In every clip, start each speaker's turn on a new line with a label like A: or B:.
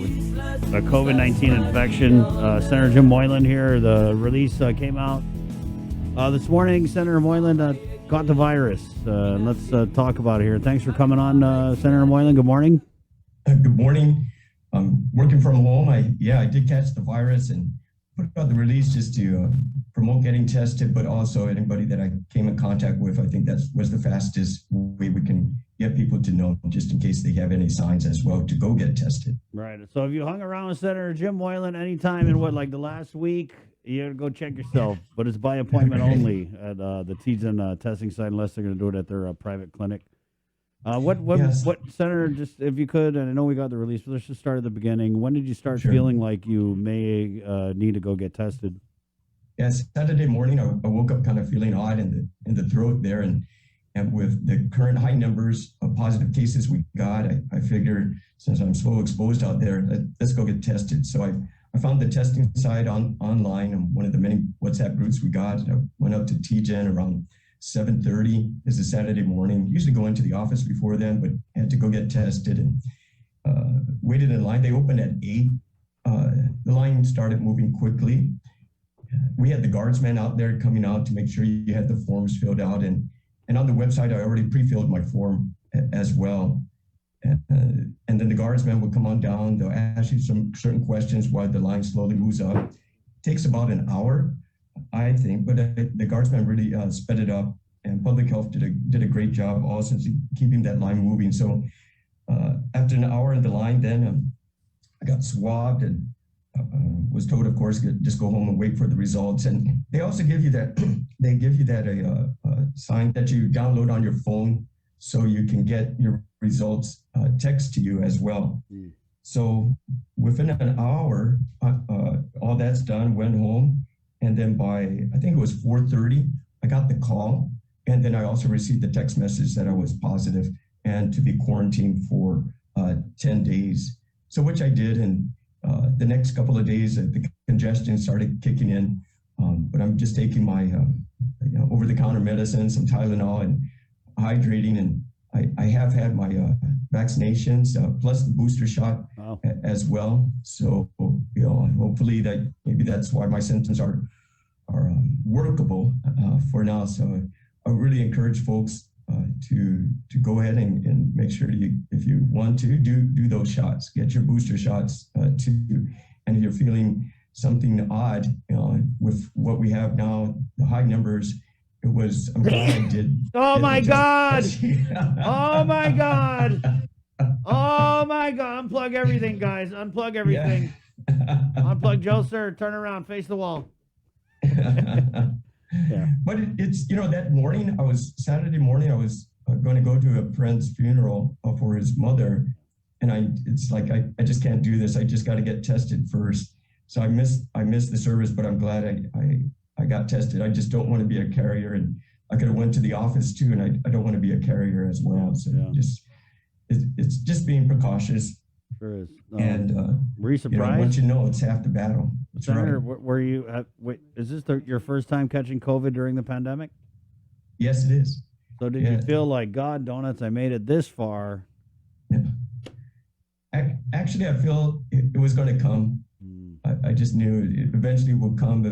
A: with a COVID-19 infection. Senator Jim Moylan here. The release came out this morning. Senator Moylan got the virus. Let's talk about it here. Thanks for coming on, Senator Moylan. Good morning.
B: Good morning. I'm working from home. I did catch the virus and put out the release just to promote getting tested, but also anybody that I came in contact with. I think that was the fastest way we can get people to know, just in case they have any signs as well, to go get tested.
A: Right. So if you hung around with Senator Jim Moylan anytime in the last week, you gotta go check yourself. But it's by appointment only at the Tejan testing site, unless they're going to do it at their private clinic. What, Senator, just if you could, and I know we got the release, but let's just start at the beginning. When did you start feeling like you may need to go get tested?
B: Yes, Saturday morning, I woke up kind of feeling odd in the throat there, and with the current high numbers of positive cases we got, I figured, since I'm so exposed out there, let's go get tested. So I found the testing site online on one of the many WhatsApp groups we got. I went up to TGen around 7:30. This is Saturday morning. Usually go into the office before then, but had to go get tested and waited in line. They opened at 8. The line started moving quickly. We had the guardsmen out there coming out to make sure you had the forms filled out. And on the website, I already pre-filled my form as well. And then the guardsmen would come on down. They'll ask you some certain questions while the line slowly moves up. It takes about an hour, I think, but the guardsmen really sped it up, and public health did a great job also keeping that line moving. So after an hour in the line, then I got swabbed and was told, of course, just go home and wait for the results. And they also give you that sign that you download on your phone so you can get your results text to you as well. So within an hour, all that's done, went home. And then by, I think it was 4:30, I got the call. And then I also received the text message that I was positive and to be quarantined for 10 days. So which I did. And the next couple of days, the congestion started kicking in. But I'm just taking my over-the-counter medicine, some Tylenol, and hydrating. And I have had my vaccinations, plus the booster shot as well. So, hopefully maybe that's why my symptoms are workable for now. So I really encourage folks to go ahead and make sure if you want to, do those shots, get your booster shots too. And if you're feeling something odd with what we have now, the high numbers, I'm glad I did.
A: Oh my God! Oh my God! Oh my God! Unplug everything, guys. Unplug everything. Yeah. Unplug Joe, sir. Turn around. Face the wall.
B: Yeah. But it's, that morning, Saturday morning, I was going to go to a friend's funeral for his mother. And it's like, I just can't do this. I just got to get tested first. So I missed the service, but I'm glad I got tested. I just don't want to be a carrier. And I could have went to the office too, and I don't want to be a carrier as well. So it's just being precautious.
A: Sure is.
B: And
A: were you surprised?
B: Once it's half the battle.
A: Senator, right. Were you? Is this your first time catching COVID during the pandemic?
B: Yes, it is.
A: So did you feel like, God donuts, I made it this far?
B: Yeah. Actually, I feel it was going to come. I just knew it eventually would come.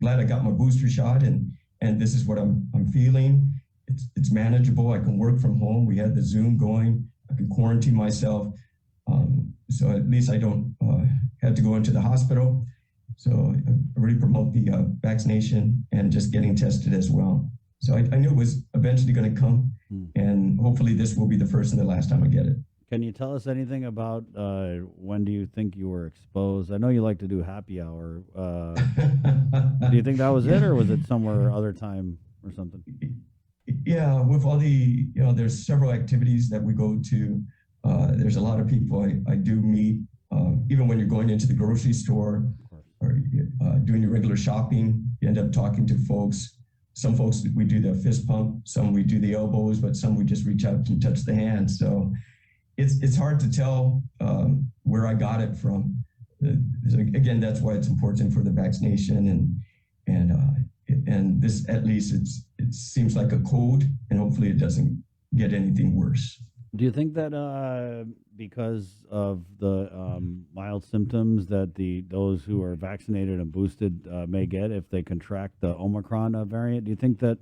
B: Glad I got my booster shot, and this is what I'm feeling. It's manageable. I can work from home. We had the Zoom going. I can quarantine myself, so at least I don't have to go into the hospital. So I really promote the vaccination and just getting tested as well. So I knew it was eventually going to come, and hopefully this will be the first and the last time I get it.
A: Can you tell us anything about when do you think you were exposed? I know you like to do happy hour. Do you think that was it, or was it somewhere other time or something?
B: Yeah, with all the, there's several activities that we go to. There's a lot of people I do meet, even when you're going into the grocery store or doing your regular shopping, you end up talking to folks. Some folks, we do the fist pump, some we do the elbows, but some we just reach out and touch the hand. So it's hard to tell where I got it from. Again, that's why it's important for the vaccination, and this, at least it seems like a cold, and hopefully it doesn't get anything worse.
A: Do you think that because of the mild symptoms that the those who are vaccinated and boosted may get if they contract the Omicron variant? Do you think that?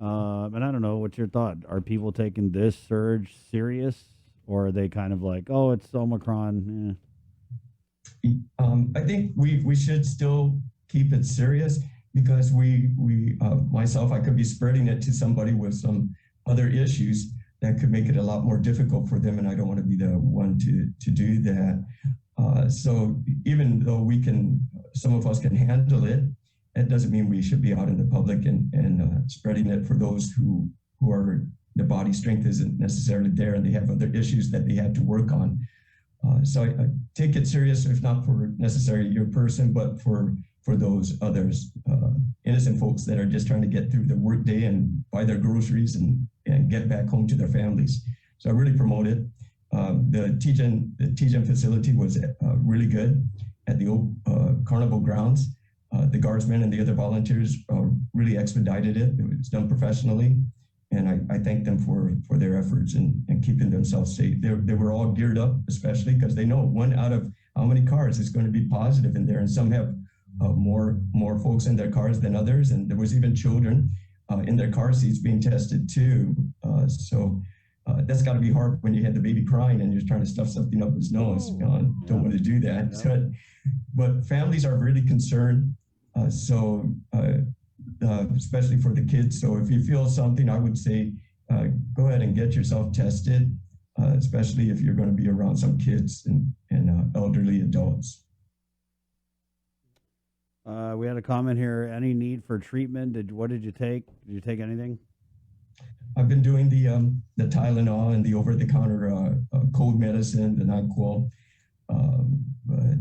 A: And I don't know. What's your thought? Are people taking this surge serious, or are they kind of like, oh, it's Omicron?
B: I think we should still keep it serious because myself, I could be spreading it to somebody with some other issues that could make it a lot more difficult for them, and I don't want to be the one to do that. So even though some of us can handle it, that doesn't mean we should be out in the public and spreading it for those who are the body strength isn't necessarily there and they have other issues that they had to work on. So I take it serious, if not for necessarily your person, but for those others, innocent folks that are just trying to get through the workday and buy their groceries and get back home to their families. So I really promote it. The TGen facility was really good at the old carnival grounds. The guardsmen and the other volunteers really expedited it. It was done professionally. And I thank them for their efforts and keeping themselves safe. They were all geared up, especially because they know one out of how many cars is going to be positive in there. And some have more folks in their cars than others. And there was even children in their car seats being tested too. So that's got to be hard when you had the baby crying and you're trying to stuff something up his nose. Don't want to do that. So, but families are really concerned. Especially for the kids. So if you feel something, I would say go ahead and get yourself tested, especially if you're going to be around some kids and elderly adults.
A: We had a comment here. Any need for treatment? What did you take? Did you take anything?
B: I've been doing the Tylenol and the over-the-counter cold medicine, the NyQuil.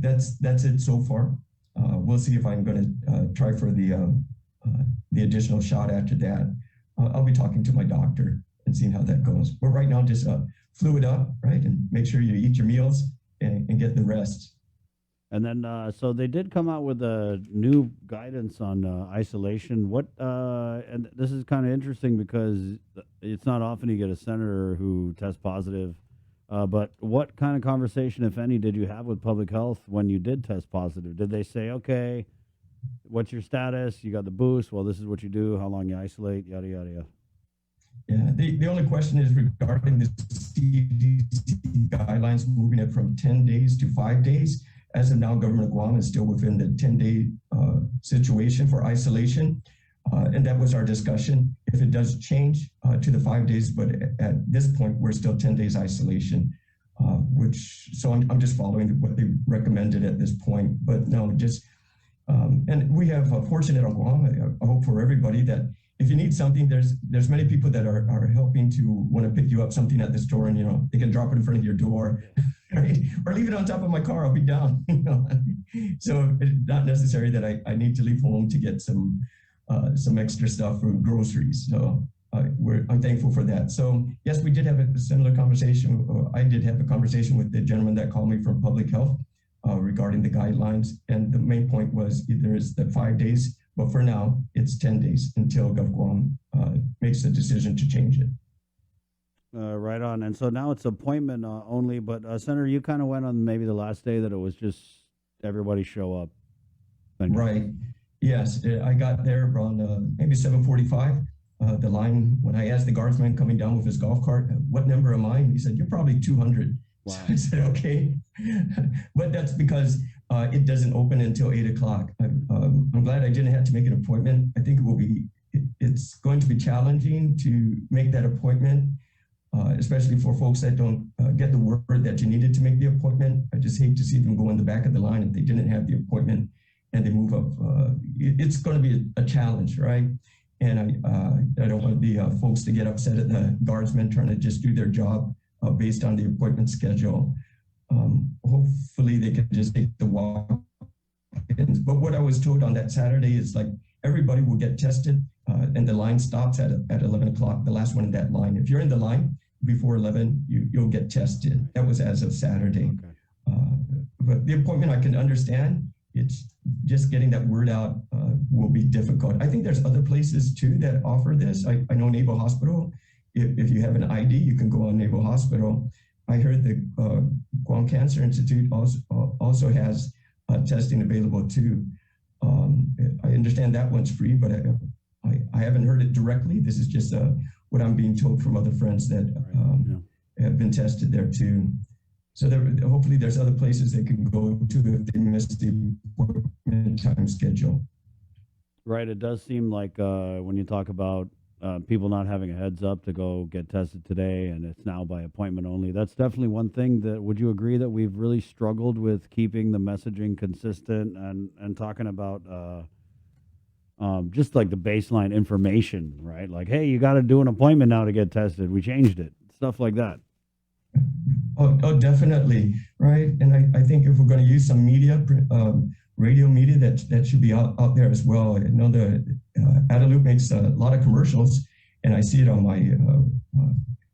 B: That's it so far. We'll see if I'm going to try for the additional shot after that. I'll be talking to my doctor and seeing how that goes. But right now, just fluid up, right? And make sure you eat your meals and get the rest.
A: And then, so they did come out with a new guidance on isolation. And this is kind of interesting because it's not often you get a senator who tests positive. But what kind of conversation, if any, did you have with public health when you did test positive? Did they say, okay, what's your status? You got the boost. Well, this is what you do. How long you isolate? Yada, yada, yada.
B: Yeah, the only question is regarding the CDC guidelines, moving it from 10 days to 5 days. As of now, government of Guam is still within the 10-day situation for isolation. And that was our discussion. If it does change to the 5 days, but at this point, we're still 10 days isolation, so I'm just following what they recommended at this point. But no, and we have fortunate on Guam, I hope for everybody that if you need something, there's many people that are helping to want to pick you up something at the store, and they can drop it in front of your door, right? Or leave it on top of my car, I'll be down. So it's not necessary that I need to leave home to get some extra stuff for groceries. So I'm thankful for that. So yes, we did have a similar conversation. I did have a conversation with the gentleman that called me from public health regarding the guidelines. And the main point was there is the 5 days, but for now it's 10 days until GovGuam makes a decision to change it.
A: Right on. And so now it's appointment only, but Senator, you kind of went on maybe the last day that it was just everybody show up.
B: Right. Yes, I got there around maybe 7:45. The line, when I asked the guardsman coming down with his golf cart, what number am I? He said, you're probably 200. Wow. So I said, okay. But that's because it doesn't open until 8 o'clock. I'm glad I didn't have to make an appointment. I think it's going to be challenging to make that appointment, especially for folks that don't get the word that you needed to make the appointment. I just hate to see them go in the back of the line if they didn't have the appointment and they move up. It's going to be a challenge, right? And I don't want the folks to get upset at the guardsmen trying to just do their job based on the appointment schedule. Hopefully they can just take the walk-ins. But what I was told on that Saturday is like everybody will get tested and the line stops at 11 o'clock, the last one in that line. If you're in the line before 11, you'll get tested. That was as of Saturday. Okay. But the appointment I can understand. It's just getting that word out will be difficult. I think there's other places too that offer this. I know Naval Hospital if you have an ID, you can go on Naval Hospital. I heard the Guam Cancer Institute also has testing available too. I understand that one's free, but I haven't heard it directly. This is just what I'm being told from other friends that have been tested there too. So hopefully there's other places they can go to if they miss the appointment time schedule.
A: Right. It does seem like when you talk about people not having a heads up to go get tested today, and it's now by appointment only. That's definitely one thing that, would you agree that we've really struggled with keeping the messaging consistent and talking about just like the baseline information, right? Like, hey, you got to do an appointment now to get tested. We changed it. Stuff like that.
B: Oh, definitely. Right. And I think if we're going to use some media, radio media, that should be out there as well. I know the Adaloop makes a lot of commercials, and I see it on my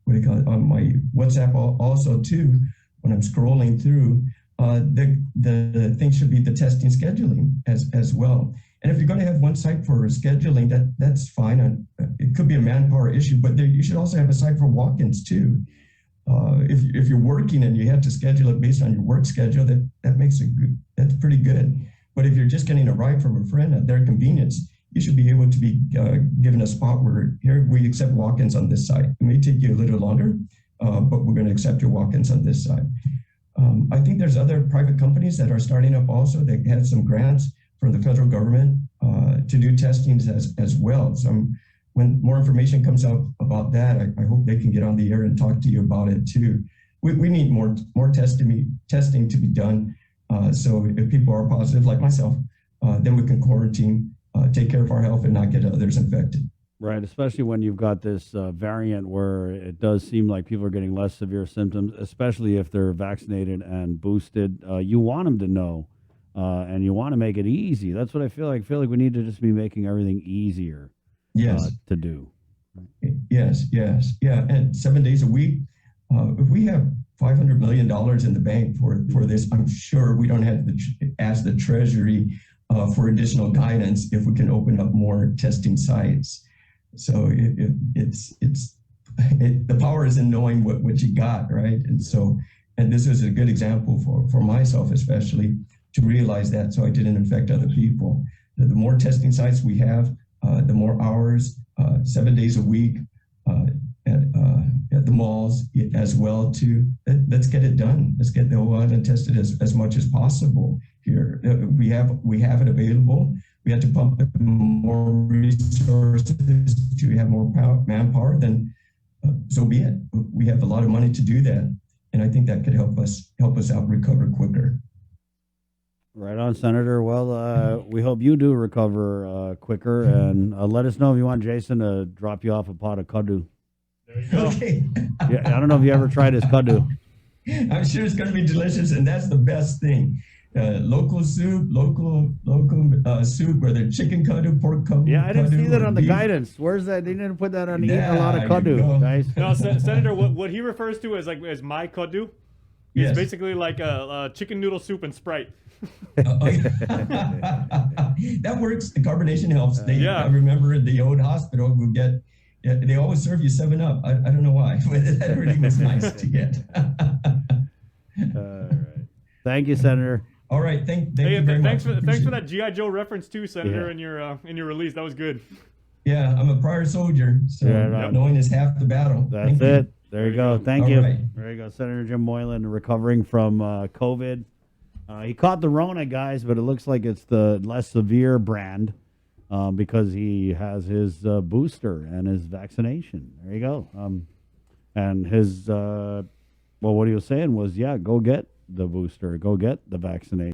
B: what do you call it, on my WhatsApp also too. When I'm scrolling through, the thing should be the testing scheduling as well. And if you're going to have one site for scheduling, that's fine. It could be a manpower issue, but you should also have a site for walk-ins too. If you're working and you have to schedule it based on your work schedule, that makes it good. That's pretty good. But if you're just getting a ride from a friend at their convenience, you should be able to be given a spot where here we accept walk-ins on this side. It may take you a little longer, but we're going to accept your walk-ins on this side. I think there's other private companies that are starting up also. They had some grants from the federal government to do testings as well. So when more information comes out about that, I hope they can get on the air and talk to you about it too. We need more testing to be done. So if people are positive like myself, then we can quarantine, take care of our health and not get others infected.
A: Right, especially when you've got this variant where it does seem like people are getting less severe symptoms, especially if they're vaccinated and boosted. You want them to know, and you want to make it easy. That's what I feel like. I feel like we need to just be making everything easier to do.
B: Yes. Yeah, and 7 days a week. If we have $500 million in the bank for this, I'm sure we don't have to ask the Treasury for additional guidance if we can open up more testing sites. So the power is in knowing what you got, right? And this is a good example for myself, especially, to realize that so I didn't infect other people. The more testing sites we have, the more hours, 7 days a week at the malls as well too. Let's get it done. Let's get the whole island tested as much as possible here. We have it available. We have to pump more resources to have more manpower, then so be it. We have a lot of money to do that. And I think that could help us out recover quicker.
A: Right on, Senator. Well, we hope you do recover quicker, and let us know if you want Jason to drop you off a pot of kuddu.
C: There you go.
B: Okay.
A: Yeah, I don't know if you ever tried his kuddu.
B: I'm sure it's going to be delicious, and that's the best thing. Local soup, local soup, whether chicken kuddu, pork kuddu.
A: Yeah, I didn't see that on the
B: beef.
A: guidance. Where's that? They didn't put that on eating
B: Yeah,
A: a lot of kuddu, guys.
C: No, Senator, what he refers to as my kuddu is
B: Yes.
C: basically like a chicken noodle soup and Sprite.
B: That works. The carbonation helps.
C: Yeah.
B: I remember at the old hospital, they always serve you 7-Up. I don't know why, but that really was nice to get.
A: All right. Thank you, Senator.
B: All right. Thank you very
C: Thanks
B: much.
C: for that G.I. Joe reference too, Senator,
A: Yeah.
C: in your release. That was good.
B: Yeah, I'm a prior soldier, so knowing is half the battle.
A: That's
B: Thank you.
A: it. There you go. Thank
B: All
A: you.
B: right.
A: There you go. Senator Jim Moylan recovering from COVID. He caught the Rona, guys, but it looks like it's the less severe brand because he has his booster and his vaccination. There you go. And his, what he was saying was, go get the booster, go get the vaccination.